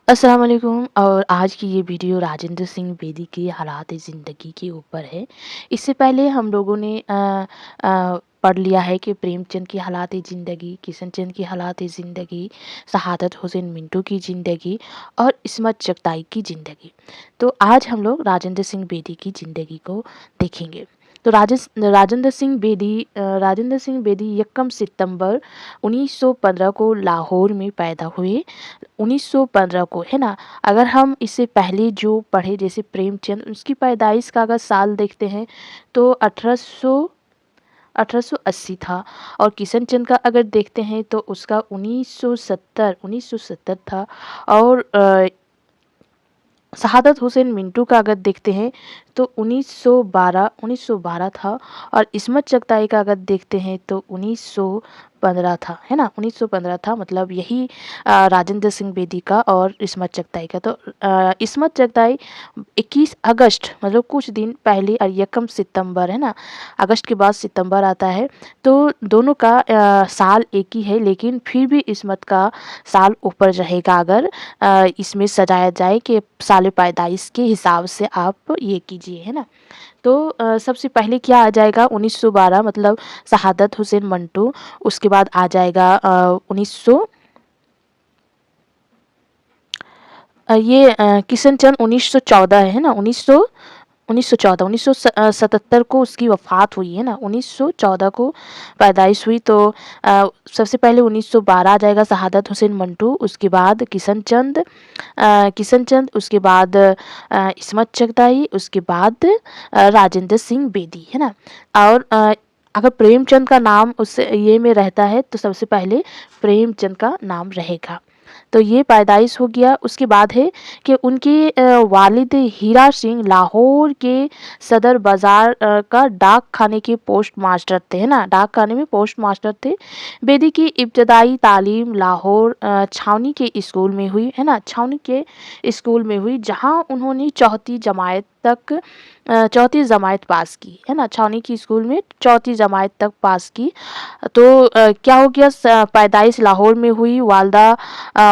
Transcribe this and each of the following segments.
अस्सलाम वालेकुम। और आज की ये वीडियो राजेंद्र सिंह बेदी की हालात ज़िंदगी के ऊपर है। इससे पहले हम लोगों ने पढ़ लिया है कि प्रेमचंद की हालात ज़िंदगी, किशनचंद की हालात ज़िंदगी, शहादत हुसैन मिंटू की ज़िंदगी और इस्मत चगताई की ज़िंदगी। तो आज हम लोग राजेंद्र सिंह बेदी की ज़िंदगी को देखेंगे। तो राजेंद्र सिंह बेदी 1 सितंबर 1915 को लाहौर में पैदा हुए। 1915 को, है ना? अगर हम इससे पहले जो पढ़े जैसे प्रेमचंद, उसकी पैदाइश का अगर साल देखते हैं तो 1880 था। और किशनचंद का अगर देखते हैं तो उसका 1970 था। और शहादत हुसैन मिंटू का अगर देखते हैं तो 1912 था। और इस्मत चगताई का अगर देखते हैं तो 1915 था, है ना? 1915 था, मतलब यही राजेंद्र सिंह बेदी का और इस्मत चगताई का। तो इस्मत चगताई 21 अगस्त, मतलब कुछ दिन पहले, और 1 सितंबर, है ना? अगस्त के बाद सितंबर आता है। तो दोनों का साल एक ही है, लेकिन फिर भी इस्मत का साल ऊपर रहेगा अगर इसमें सजाया जाए कि साल पैदाइश के हिसाब से आप ये कीजिए, है ना? तो सबसे पहले क्या आ जाएगा? 1912, मतलब शहादत हुसैन मंटू। उसके बाद आ जाएगा 1900, किशनचंद 1914 है ना? 1914, 1977 को उसकी वफ़ात हुई, है ना? 1914 को पैदाइश हुई। तो सबसे पहले 1912 आ जाएगा शहादत हुसैन मंटू, उसके बाद किशनचंद, उसके बाद इस्मत चगताई, उसके बाद राजेंद्र सिंह बेदी, है ना? और अगर प्रेमचंद का नाम उस ये में रहता है तो सबसे पहले प्रेमचंद का नाम रहेगा। तो ये पैदाइश हो गया। उसके बाद है कि उनके वालिद हीरा सिंह लाहौर के सदर बाज़ार का डाक खाने के पोस्ट मास्टर थे, है ना? डाक खाने में पोस्ट मास्टर थे। बेदी की इब्तदाई तालीम लाहौर छावनी के स्कूल में हुई, है ना? छावनी के स्कूल में हुई, जहाँ उन्होंने चौथी जमात पास की, है ना? छावनी की स्कूल में चौथी जमात तक पास की। तो क्या हो गया? पैदाइश लाहौर में हुई।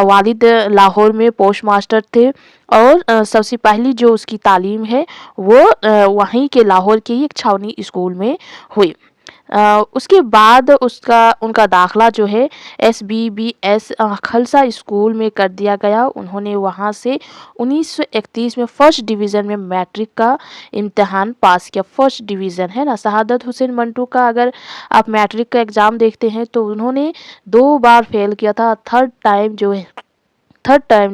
वालिद लाहौर में पोस्ट मास्टर थे। और सबसे पहली जो उसकी तालीम है वो वहीं के लाहौर के ही एक छावनी स्कूल में हुई। उसके बाद उनका दाखिला जो है SBBS खलसा स्कूल में कर दिया गया। उन्होंने वहाँ से 1931 में फर्स्ट डिवीज़न में मैट्रिक का इम्तिहान पास किया। फर्स्ट डिवीज़न, है ना? शहादत हुसैन मंटू का अगर आप मैट्रिक का एग्ज़ाम देखते हैं तो उन्होंने 2 बार फेल किया था। थर्ड टाइम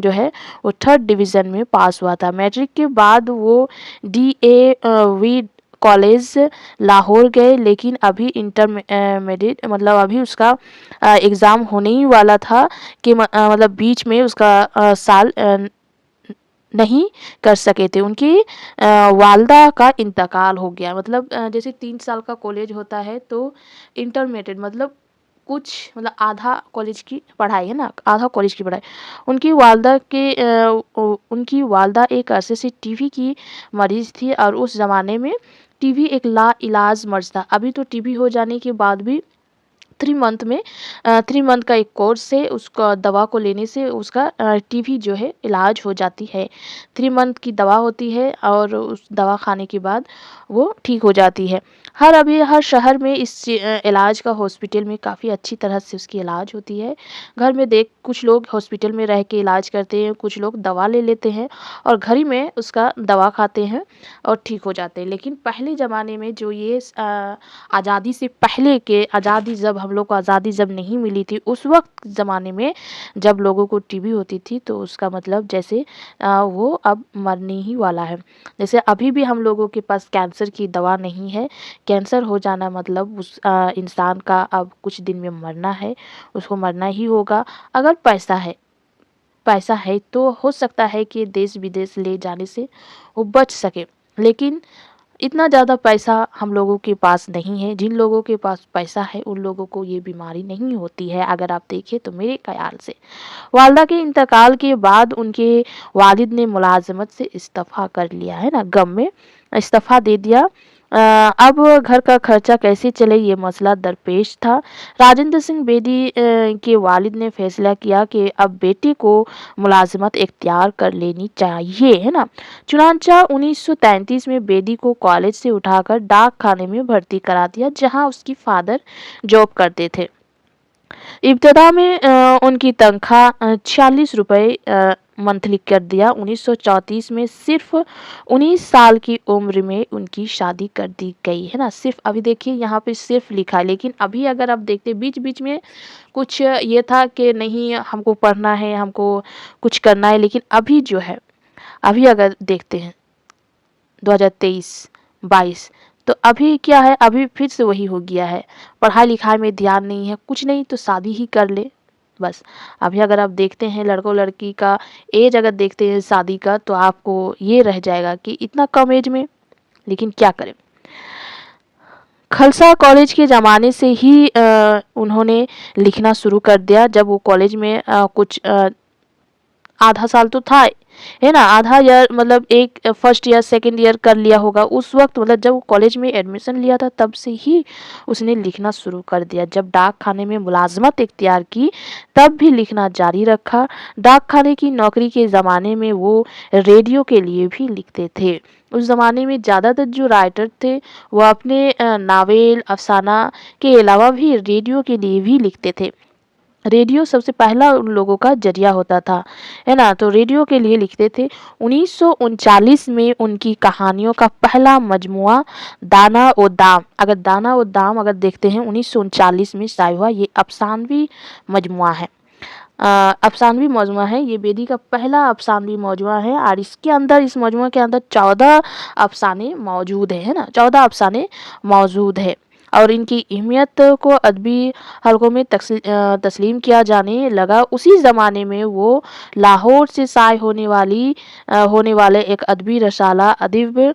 जो है वो थर्ड डिवीज़न में पास हुआ था। मैट्रिक के बाद वो DAV कॉलेज लाहौर गए, लेकिन अभी इंटरमीडिएट, मतलब अभी उसका एग्ज़ाम होने ही वाला था कि मतलब बीच में उसका साल नहीं कर सके थे। उनकी वालदा का इंतकाल हो गया। मतलब जैसे 3 साल का कॉलेज होता है तो इंटरमीडिएट मतलब कुछ, मतलब आधा कॉलेज की पढ़ाई, है ना? आधा कॉलेज की पढ़ाई। उनकी वालदा एक अरसे से टीबी की मरीज़ थी, और उस ज़माने में टीबी एक लाइलाज मर्ज़ था। अभी तो टीबी हो जाने के बाद भी 3 मंथ का एक कोर्स है, उसका दवा को लेने से उसका टीबी जो है इलाज हो जाती है। 3 मंथ की दवा होती है और उस दवा खाने के बाद वो ठीक हो जाती है। हर शहर में इस इलाज का हॉस्पिटल में काफ़ी अच्छी तरह से उसकी इलाज होती है। घर में देख कुछ लोग हॉस्पिटल में रह के इलाज करते हैं, कुछ लोग दवा ले लेते हैं और घर ही में उसका दवा खाते हैं और ठीक हो जाते हैं। लेकिन पहले ज़माने में जो ये आज़ादी से पहले के, आज़ादी जब हम लोग को आज़ादी जब नहीं मिली थी, उस वक्त ज़माने में जब लोगों को टीबी होती थी तो उसका मतलब जैसे वो अब मरने ही वाला है। जैसे अभी भी हम लोगों के पास कैंसर की दवा नहीं है। कैंसर हो जाना मतलब उस इंसान का अब कुछ दिन में मरना है, उसको मरना ही होगा। अगर पैसा है तो हो सकता है कि देश विदेश ले जाने से वो बच सके, लेकिन इतना ज़्यादा पैसा हम लोगों के पास नहीं है। जिन लोगों के पास पैसा है उन लोगों को ये बीमारी नहीं होती है, अगर आप देखें तो मेरे ख्याल से। वालदा के इंतकाल के बाद उनके वालिद ने मुलाजमत से इस्तीफ़ा कर लिया, है ना? गम में इस्तीफ़ा दे दिया। अब घर का खर्चा कैसे चले ये मसला दरपेश था। राजेंद्र सिंह बेदी के वालिद ने फैसला किया कि अब बेटे को मुलाजिमत इख्तियार कर लेनी चाहिए, है ना। चुनांचा 1933 में बेदी को कॉलेज से उठाकर डाक खाने में भर्ती करा दिया, जहां उसकी फादर जॉब करते थे। इब्तदा में उनकी तनख्वाह 46 रुपये मंथली कर दिया। 1934 में सिर्फ 19 साल की उम्र में उनकी शादी कर दी गई, है ना। सिर्फ अभी देखिए यहाँ पे सिर्फ लिखा है, लेकिन अभी अगर आप देखते बीच बीच में कुछ ये था कि नहीं हमको पढ़ना है, हमको कुछ करना है, लेकिन अभी जो है, अभी अगर देखते हैं 2023-22, तो अभी क्या है, अभी फिर से वही हो गया है। पढ़ाई लिखाई में ध्यान नहीं है, कुछ नहीं तो शादी ही कर ले बस। अभी अगर आप देखते हैं लड़कों लड़की का एज अगर देखते हैं शादी का, तो आपको ये रह जाएगा कि इतना कम एज में, लेकिन क्या करें। खालसा कॉलेज के ज़माने से ही उन्होंने लिखना शुरू कर दिया। जब वो कॉलेज में कुछ आधा साल तो था, है ना, आधा ईयर मतलब एक फर्स्ट ईयर सेकंड ईयर कर लिया होगा उस वक्त, मतलब जब वो कॉलेज में एडमिशन लिया था तब से ही उसने लिखना शुरू कर दिया। जब डाक खाने में मुलाजमत इख्तियार की तब भी लिखना जारी रखा। डाक खाने की नौकरी के ज़माने में वो रेडियो के लिए भी लिखते थे। उस ज़माने में ज़्यादातर जो राइटर थे वो अपने नावेल अफसाना के अलावा भी रेडियो के लिए भी लिखते थे। रेडियो सबसे पहला उन लोगों का जरिया होता था, है ना। तो रेडियो के लिए लिखते थे। 1939 में उनकी कहानियों का पहला मजमुआ दाना और दाम, अगर दाना और दाम अगर देखते हैं 1939 में शाये हुआ, ये अफसानवी मजमुआ है। अफसानवी मजमुआ है, ये बेदी का पहला अफसानवी मजमुआ है, और इसके अंदर, इस मजमुआ के अंदर 14 अफसाने मौजूद है ना, 14 अफसाने मौजूद है। और इनकी अहमियत को अदबी हलकों में तस्लीम किया जाने लगा। उसी ज़माने में वो लाहौर से शाये होने वाले एक अदबी रसाला अदीब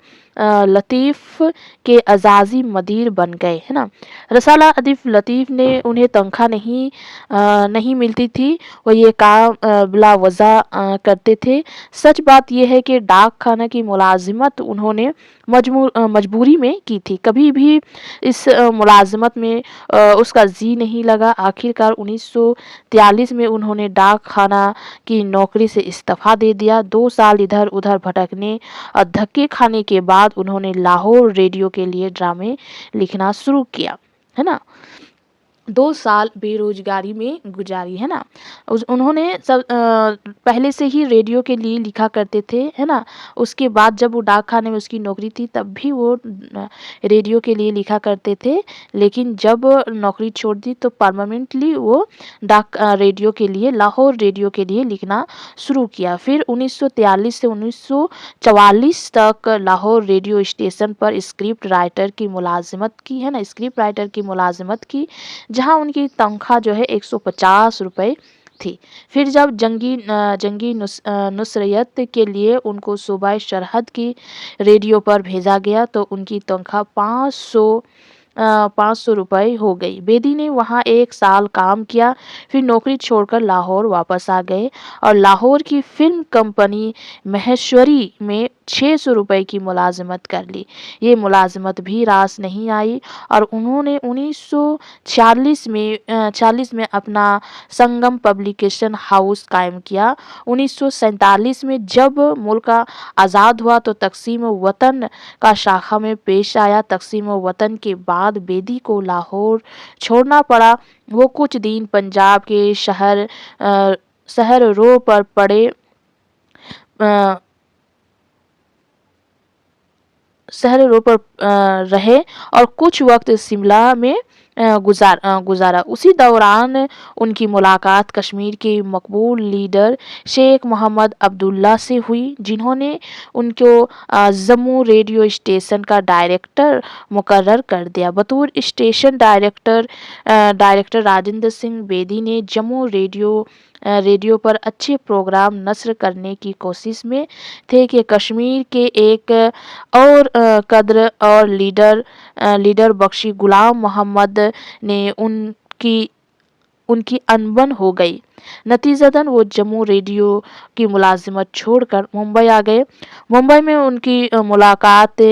लतीफ़ के अज़ाज़ी मदीर बन गए, है ना। रसाला अदीब लतीफ़ ने उन्हें तनख्वाह नहीं मिलती थी, वो ये काम बिला वजह करते थे। सच बात यह है कि डाक खाना की मुलाजिमत उन्होंने मजबूरी में की थी। कभी भी इस मुलाजिमत में उसका जी नहीं लगा। आखिरकार 1943 में उन्होंने डाक खाना की नौकरी से इस्तीफ़ा दे दिया। 2 साल इधर उधर भटकने और धक्के खाने के बाद उन्होंने लाहौर रेडियो के लिए ड्रामे लिखना शुरू किया, है ना। 2 साल बेरोजगारी में गुजारी, है ना। उन्होंने पहले से ही रेडियो के लिए लिखा करते थे, है ना। उसके बाद जब वो डाक खाने में उसकी नौकरी थी तब भी वो रेडियो के लिए लिखा करते थे, लेकिन जब नौकरी छोड़ दी तो परमानेंटली वो रेडियो के लिए, लाहौर रेडियो के लिए लिखना शुरू किया। फिर 1943 से 1944 तक लाहौर रेडियो स्टेशन पर स्क्रिप्ट राइटर की मुलाजिमत की, है ना, स्क्रिप्ट राइटर की मुलाजिमत की, जहां उनकी तनख्वाह जो है 150 रुपये थी। फिर जब जंगी नुसरत के लिए उनको सूबाए सरहद की रेडियो पर भेजा गया तो उनकी तनख्वाह 500 रुपये हो गई। बेदी ने वहाँ 1 साल काम किया, फिर नौकरी छोड़कर लाहौर वापस आ गए और लाहौर की फिल्म कंपनी महेश्वरी में 600 रुपये की मुलाजिमत कर ली। ये मुलाजिमत भी रास नहीं आई और उन्होंने 1940 में अपना संगम पब्लिकेशन हाउस कायम किया। 1947 में जब मुल्क आज़ाद हुआ तो तकसीम वतन का शाखा में पेश आया। तकसीम वतन के बाद बेदी को लाहौर छोड़ना पड़ा। वो कुछ दिन पंजाब के शहर रो पर पड़े रहे और कुछ वक्त शिमला में गुजारा। उसी दौरान उनकी मुलाकात कश्मीर के मकबूल लीडर शेख मोहम्मद अब्दुल्ला से हुई, जिन्होंने उनको जम्मू रेडियो स्टेशन का डायरेक्टर मुकर्रर कर दिया। बतौर स्टेशन डायरेक्टर राजेंद्र सिंह बेदी ने जम्मू रेडियो पर अच्छे प्रोग्राम नस्र करने की कोशिश में थे कि कश्मीर के एक और कद्र और लीडर बख्शी गुलाम मोहम्मद ने उनकी अनबन हो गई। नतीजतन वो जम्मू रेडियो की मुलाजिमत छोड़कर मुंबई आ गए। मुंबई में उनकी मुलाकात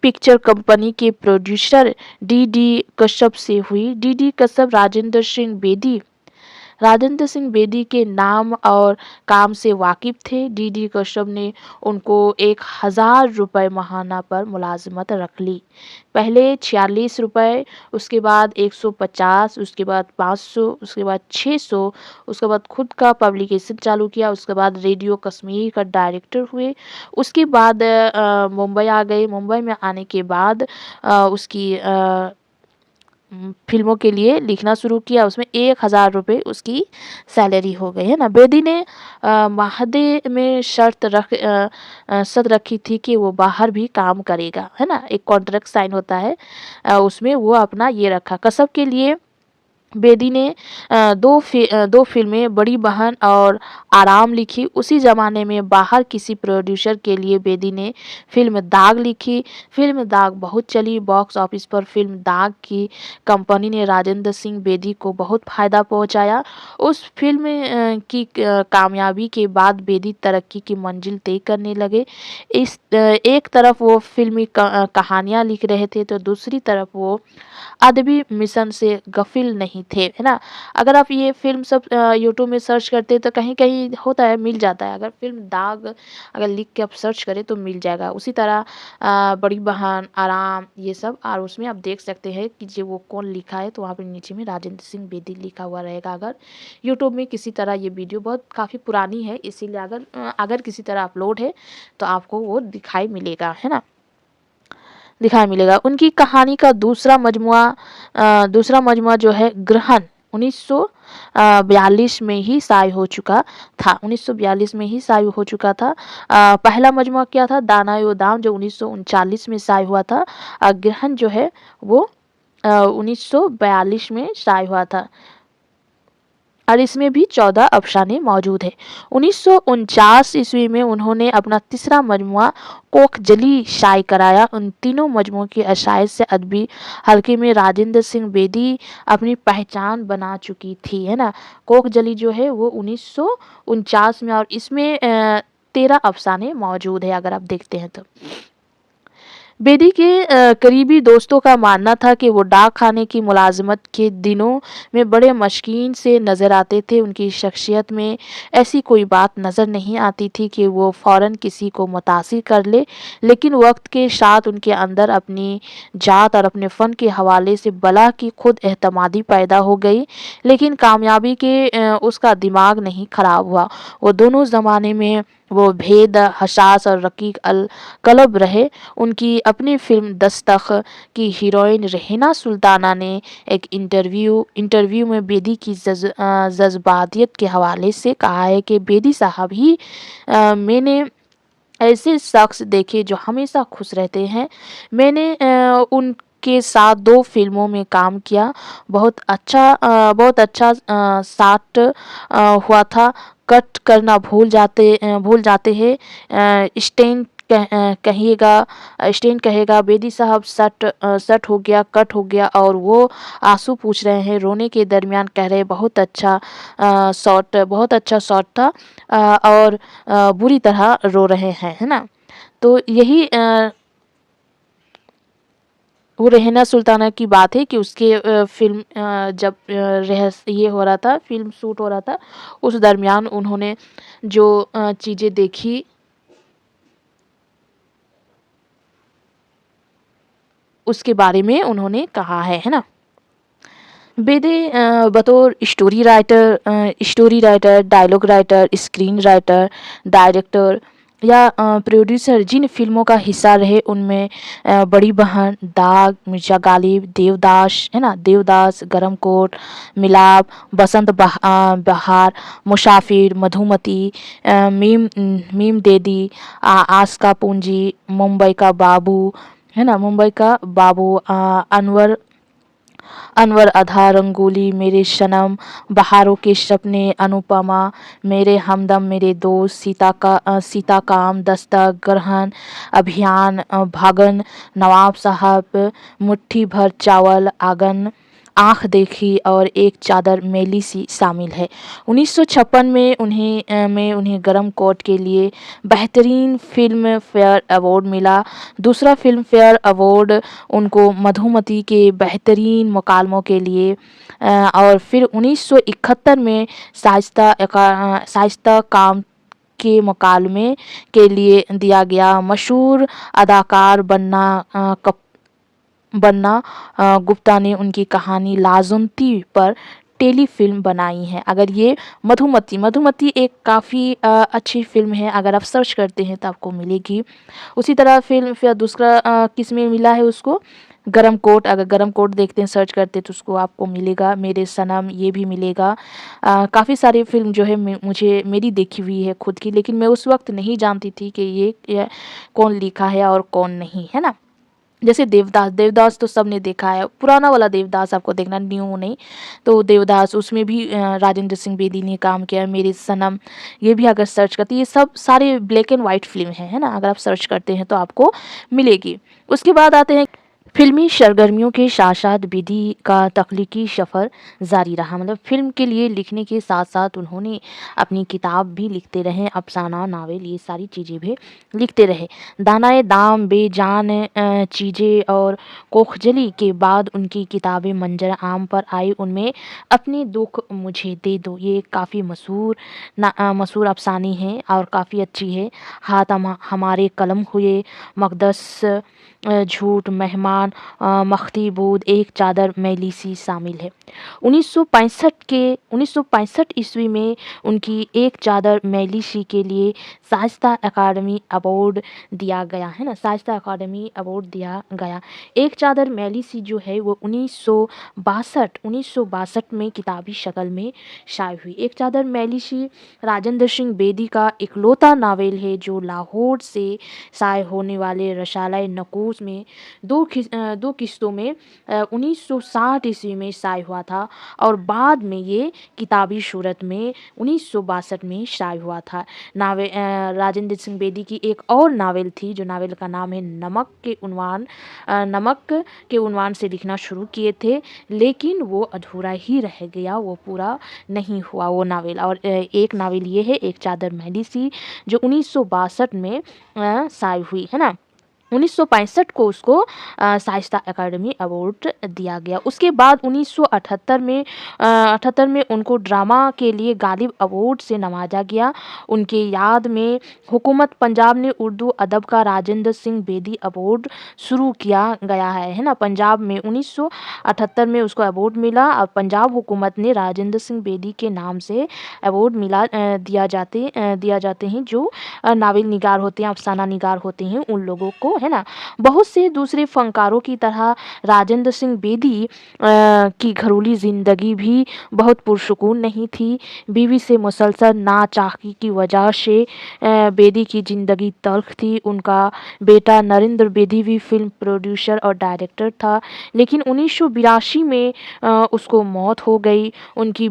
पिक्चर कंपनी के प्रोड्यूसर डी कश्यप से हुई। डी कश्यप राजेंद्र सिंह बेदी के नाम और काम से वाकिफ थे। डी कश्यप ने उनको 1000 रुपये माहाना पर मुलाजिमत रख ली। पहले 46 रुपये, उसके बाद 150, उसके बाद 500, उसके बाद 600, उसके बाद खुद का पब्लिकेशन चालू किया, उसके बाद रेडियो कश्मीर का डायरेक्टर हुए। उसके बाद मुंबई आ गए। मुंबई में आने के बाद उसकी फ़िल्मों के लिए लिखना शुरू किया। उसमें 1000 रुपये उसकी सैलरी हो गई, है ना। बेदी ने माहदे में शर्त रखी थी कि वो बाहर भी काम करेगा, है ना। एक कॉन्ट्रैक्ट साइन होता है, उसमें वो अपना ये रखा। कश्यप के लिए बेदी ने दो फिल्में बड़ी बहन और आराम लिखी। उसी ज़माने में बाहर किसी प्रोड्यूसर के लिए बेदी ने फ़िल्म दाग लिखी। फ़िल्म दाग बहुत चली बॉक्स ऑफिस पर। फ़िल्म दाग की कंपनी ने राजेंद्र सिंह बेदी को बहुत फ़ायदा पहुंचाया। उस फ़िल्म की कामयाबी के बाद बेदी तरक्की की मंजिल तय करने लगे। एक तरफ वो फ़िल्मी कहानियाँ लिख रहे थे, तो दूसरी तरफ वो अदबी मिशन से गफिल नहीं थे, है ना। अगर आप ये फ़िल्म सब यूट्यूब में सर्च करते हैं तो कहीं-कहीं होता है, मिल जाता है। अगर फ़िल्म दाग अगर लिख के आप सर्च करें तो मिल जाएगा। उसी तरह बड़ी बहन, आराम, ये सब, और उसमें आप देख सकते हैं कि जो वो कौन लिखा है, तो वहाँ पे नीचे में राजेंद्र सिंह बेदी लिखा हुआ रहेगा। अगर यूट्यूब में किसी तरह ये वीडियो बहुत काफ़ी पुरानी है, इसीलिए अगर किसी तरह अपलोड है तो आपको वो दिखाई मिलेगा, है ना। दिखाई मिलेगा। उनकी कहानी का दूसरा मजमुआ जो है ग्रहण 1942 में ही शाये हो चुका था। 1942 में ही शाये हो चुका था। पहला मजमुआ क्या था, दाना-ए-दाम, जो 1939 में शाये हुआ था। ग्रहण जो है वो 1942 में शाये हुआ था, और इसमें भी 14 अफसाने मौजूद हैं। 1949 ईस्वी में उन्होंने अपना तीसरा मजमुआ कोखजली शाये कराया। उन तीनों मजमुओं की अशायत से अदबी हल्के में राजेंद्र सिंह बेदी अपनी पहचान बना चुकी थी, है ना। कोखजली जो है वो 1949 में, और इसमें 13 अफसाने मौजूद है, अगर आप देखते हैं तो। बेदी के करीबी दोस्तों का मानना था कि वो डाक खाने की मुलाजिमत के दिनों में बड़े मशकीन से नज़र आते थे। उनकी शख्सियत में ऐसी कोई बात नज़र नहीं आती थी कि वो फ़ौरन किसी को मुतासिर कर ले, लेकिन वक्त के साथ उनके अंदर अपनी जात और अपने फ़न के हवाले से बला की खुद एहतमादी पैदा हो गई। लेकिन कामयाबी के उसका दिमाग नहीं ख़राब हुआ। वो दोनों ज़माने में वो भेद, हसास और रकीक अल कलब रहे। उनकी अपनी फ़िल्म दस्तक की हीरोइन रेहना सुल्ताना ने एक इंटरव्यू में बेदी की जज्बातियत के हवाले से कहा है कि बेदी साहब ही मैंने ऐसे शख्स देखे जो हमेशा खुश रहते हैं। मैंने उनके साथ 2 फ़िल्मों में काम किया। बहुत अच्छा साथ हुआ था। कट करना भूल जाते हैं। स्टेन कहेगा बेदी साहब सट हो गया, कट हो गया, और वो आंसू पूछ रहे हैं। रोने के दरमियान कह रहे बहुत अच्छा शॉट था, और बुरी तरह रो रहे हैं, है ना। तो यही वो रेहना सुल्ताना की बात है कि उसके फ़िल्म जब ये हो रहा था, फ़िल्म शूट हो रहा था, उस दरमियान उन्होंने जो चीज़ें देखी, उसके बारे में उन्होंने कहा है ना। बेदी बतौर story writer, dialogue writer, screen writer, director या प्रोड्यूसर जिन फ़िल्मों का हिस्सा रहे, उनमें बड़ी बहन, दाग, मिर्ज़ा गालिब, देवदास, है ना, देवदास, गरम कोट, मिलाप, बहार, मुसाफिर, मधुमती, मीम देदी, आस्का पूंजी, मुंबई का बाबू, है ना, मुंबई का बाबू, अनवर आधा, रंगोली, मेरे सनम, बहारों के सपने, अनुपमा, मेरे हमदम, मेरे दोस्त, सीता काम, दस्तक, ग्रहण, अभियान, भागन, नवाब साहब, मुट्ठी भर चावल, आंगन, आँख देखी और एक चादर मैली सी शामिल है। 1956 में उन्हें गरम कोट के लिए बेहतरीन फ़िल्म फेयर अवार्ड मिला। दूसरा फ़िल्म फेयर अवार्ड उनको मधुमती के बेहतरीन मुकालमों के लिए और फिर 1971 में शाइस्ता काम के मुकालमे के लिए दिया गया। मशहूर अदाकार बन्ना गुप्ता ने उनकी कहानी लाजोंती पर टेलीफ़िल्म बनाई है। अगर ये मधुमती एक काफ़ी अच्छी फ़िल्म है, अगर आप सर्च करते हैं तो आपको मिलेगी। उसी तरह फ़िल्म फिर दूसरा किसमें मिला है उसको, गरम कोट। अगर गरम कोट देखते हैं, सर्च करते हैं तो उसको आपको मिलेगा। मेरे सनम ये भी मिलेगा। काफ़ी सारी फ़िल्म जो है मुझे मेरी देखी हुई है खुद की, लेकिन मैं उस वक्त नहीं जानती थी कि ये कौन लिखा है और कौन नहीं, है ना। जैसे देवदास तो सबने देखा है, पुराना वाला देवदास आपको देखना, न्यू नहीं। तो देवदास उसमें भी राजेंद्र सिंह बेदी ने काम किया है। मेरे सनम ये भी अगर सर्च करते, ये सब सारे ब्लैक एंड वाइट फ़िल्म है ना। अगर आप सर्च करते हैं तो आपको मिलेगी। उसके बाद आते हैं फ़िल्मी सरगर्मियों के साथ-साथ बेदी का तख्लीकी सफ़र जारी रहा। मतलब फ़िल्म के लिए लिखने के साथ-साथ उन्होंने अपनी किताब भी लिखते रहे, अफ़साना, नावल ये सारी चीज़ें भी लिखते रहे। दानाए दाम, बेजान चीज़ें और कोखजली के बाद उनकी किताबें मंज़र आम पर आई। उनमें अपने दुःख मुझे दे दो ये काफ़ी मशहूर अफ़साने हैं और काफ़ी अच्छी है। हाथ हमारे कलम हुए, मक़दस, झूठ, मेहमान, मख़्ती-बूद, एक चादर मैली सी शामिल है। 1965 ईस्वी में उनकी एक चादर मैली सी के लिए शाइस्ता अकादमी अवार्ड दिया गया, है ना। शाइस्ता अकादमी अवार्ड दिया गया। एक चादर मैली सी जो है वो 1962 में किताबी शक्ल में शाये हुई। एक चादर मैली सी राजेंद्र सिंह बेदी का इकलौता नावल है जो लाहौर से शाये होने वाले रसाले नकूश में दो किस्तों में 1960 ईस्वी में शाये हुआ था और बाद में ये किताबी सूरत में 1962 में शाये हुआ था। राजेंद्र सिंह बेदी की एक और नावल थी जो नावल का नाम है नमक के उन्वान से लिखना शुरू किए थे, लेकिन वो अधूरा ही रह गया, वो पूरा नहीं हुआ वो नावल। और एक नावल ये है एक चादर मैली सी जो 1962 में शाये हुई, है ना। 1965 को उसको शाइस्ता अकादमी अवार्ड दिया गया। उसके बाद 1978 में उनको ड्रामा के लिए गालिब अवार्ड से नवाजा गया। उनके याद में हुकूमत पंजाब ने उर्दू अदब का राजेंद्र सिंह बेदी अवार्ड शुरू किया गया है ना। पंजाब में 1978 में उसको अवार्ड मिला और पंजाब हुकूमत ने राजेंद्र सिंह बेदी के नाम से अवार्ड दिया जाते हैं जो नावल निगार होते हैं, अफसाना निगार होते हैं उन लोगों को, है ना। बहुत से दूसरे फनकारों की तरह राजेंद्र सिंह बेदी की घरेलू ज़िंदगी भी बहुत पुरसुकून नहीं थी। बीवी से मुसलसल नाचाकी की वजह से बेदी की ज़िंदगी तल्ख थी। उनका बेटा नरेंद्र बेदी भी फिल्म प्रोड्यूसर और डायरेक्टर था, लेकिन 1982 में उसको मौत हो गई। उनकी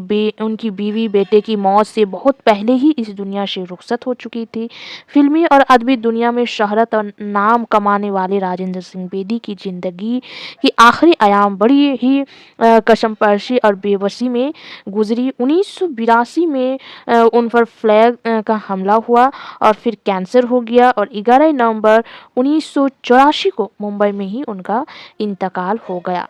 बीवी बेटे की मौत से बहुत पहले ही इस दुनिया से रुखसत हो चुकी थी। फिल्मी और अदबी दुनिया में शहरत और नाम कमाने वाले राजेंद्र सिंह बेदी की ज़िंदगी की आखिरी अयाम बड़ी ही कशमकशी और बेबसी में गुजरी। 1982 में उन पर प्लेग का हमला हुआ और फिर कैंसर हो गया और 11 नवंबर 1984 को मुंबई में ही उनका इंतकाल हो गया।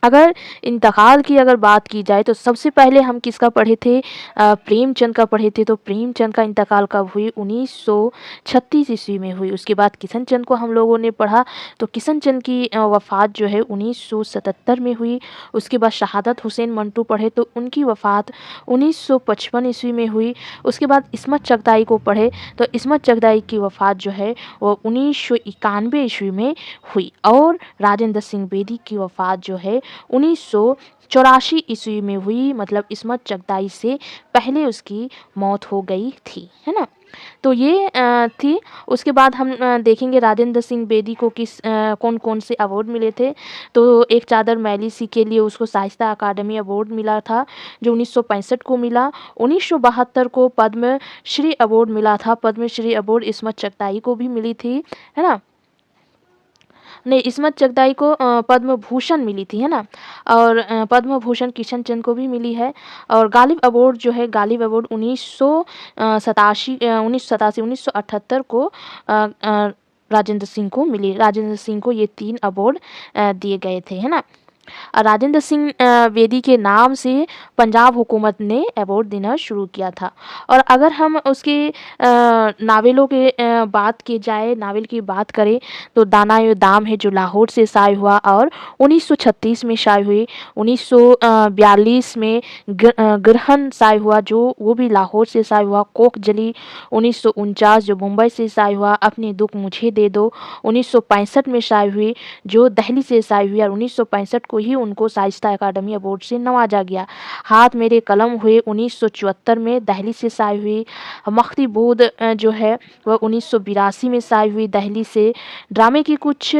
अगर इंतकाल की अगर बात की जाए तो सबसे पहले हम किसका पढ़े थे, प्रेमचंद का पढ़े थे। तो प्रेमचंद का इंतकाल कब हुई, 1936 ईस्वी में हुई। उसके बाद किशनचंद को हम लोगों ने पढ़ा, तो किशनचंद की वफ़ात जो है 1977 में हुई। उसके बाद शहादत हुसैन मंटू पढ़े तो उनकी वफ़ात 1955 ईस्वी में हुई। उसके बाद इस्मत चगताई को पढ़े तो इस्मत चगताई की वफ़ात जो है वो 1991 ईस्वी में हुई। और राजेंद्र सिंह बेदी की वफ़ात जो है 1984 ईस्वी में हुई, मतलब इस्मत चगताई से पहले उसकी मौत हो गई थी, है ना। तो ये थी। उसके बाद हम देखेंगे राजेंद्र सिंह बेदी को कौन कौन से अवार्ड मिले थे। तो एक चादर मैली सी के लिए उसको शाइस्ता अकादमी अवार्ड मिला था जो 1965 को मिला। 1972 को पद्म श्री अवार्ड मिला था। पद्म श्री अवार्ड इस्मत चगताई को भी मिली थी, है ना। नहीं, इस्मत चगताई को पद्म भूषण मिली थी, है ना? और पद्म भूषण किशन चंद को भी मिली है। और गालिब अवार्ड जो है, गालिब अवार्ड 1987 1978 को राजेंद्र सिंह को मिली। राजेंद्र सिंह को ये 3 अवार्ड दिए गए थे, है ना? राजेंद्र सिंह बेदी के नाम से पंजाब हुकूमत ने अवार्ड देना शुरू किया था। और अगर हम उसके नावलों के बात की जाए, नावल की बात करें तो दाना ये दाम है जो लाहौर से शाये हुआ और 1936 में शाये हुई। 1942 में ग्रहण शाये हुआ जो वो भी लाहौर से शाये हुआ। कोक जली 1949 जो मुंबई से शाये हुआ। अपने दुख मुझे दे दो 1965 में शाये हुई जो दिल्ली से शाये हुई और 1965 को ही उनको शाइस्ता अकादमी अवार्ड से नवाजा गया। हाथ मेरे कलम हुए 1974 में दिल्ली से शाये हुई। मख्ती बोध जो है वह 1982 में शाये हुई दिल्ली से। ड्रामे के कुछ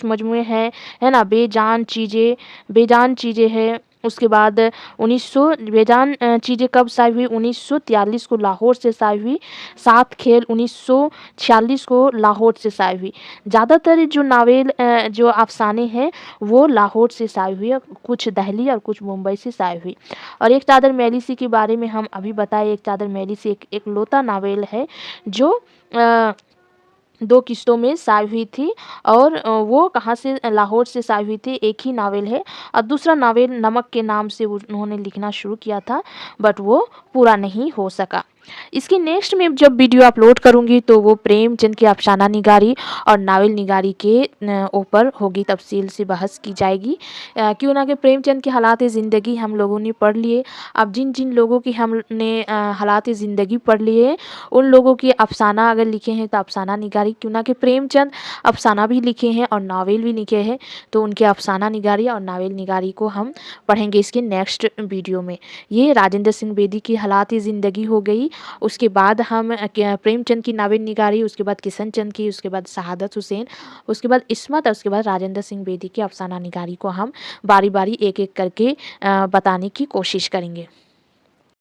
मजमूए हैं, है ना? बेजान चीज़ें हैं। उसके बाद 1900 बेजान चीज़ें कब शाये हुई? 1943 को लाहौर से शाये हुई। 7 खेल 1946 को लाहौर से शाये हुई। ज़्यादातर जो नावल जो अफ़साने हैं वो लाहौर से शाये हुई, कुछ दिल्ली और कुछ मुंबई से शाये हुई। और एक चादर मैली सी के बारे में हम अभी बताए। एक चादर मैली सी एक एकलौता नावल है जो 2 किस्तों में शाये हुई थी। और वो कहाँ से? लाहौर से शाये हुई थी। एक ही नावल है और दूसरा नावल नमक के नाम से उन्होंने लिखना शुरू किया था, बट वो पूरा नहीं हो सका। इसकी नेक्स्ट में जब वीडियो अपलोड करूँगी तो वो प्रेमचंद की अफसाना निगारी और नावल निगारी के ऊपर होगी, तफसील से बहस की जाएगी। क्यों ना कि प्रेमचंद के हालात ज़िंदगी हम लोगों ने पढ़ लिए। अब जिन जिन लोगों की हमने हालात ज़िंदगी पढ़ लिए उन लोगों के अफसाना अगर लिखे हैं तो अफसाना निगारी, क्यों ना कि प्रेमचंद अफसाना भी लिखे हैं और नावल भी लिखे हैं, तो उनके अफसाना निगारी और नावल निगारी को हम पढ़ेंगे इसके नेक्स्ट वीडियो में। ये राजेंद्र सिंह बेदी की हालात ज़िंदगी हो गई। उसके बाद हम प्रेमचंद की नावल निगारी, उसके बाद किशन चंद की, उसके बाद शहादत हुसैन, उसके बाद इस्मत और उसके बाद राजेंद्र सिंह बेदी की अफसाना निगारी को हम बारी बारी एक एक करके बताने की कोशिश करेंगे।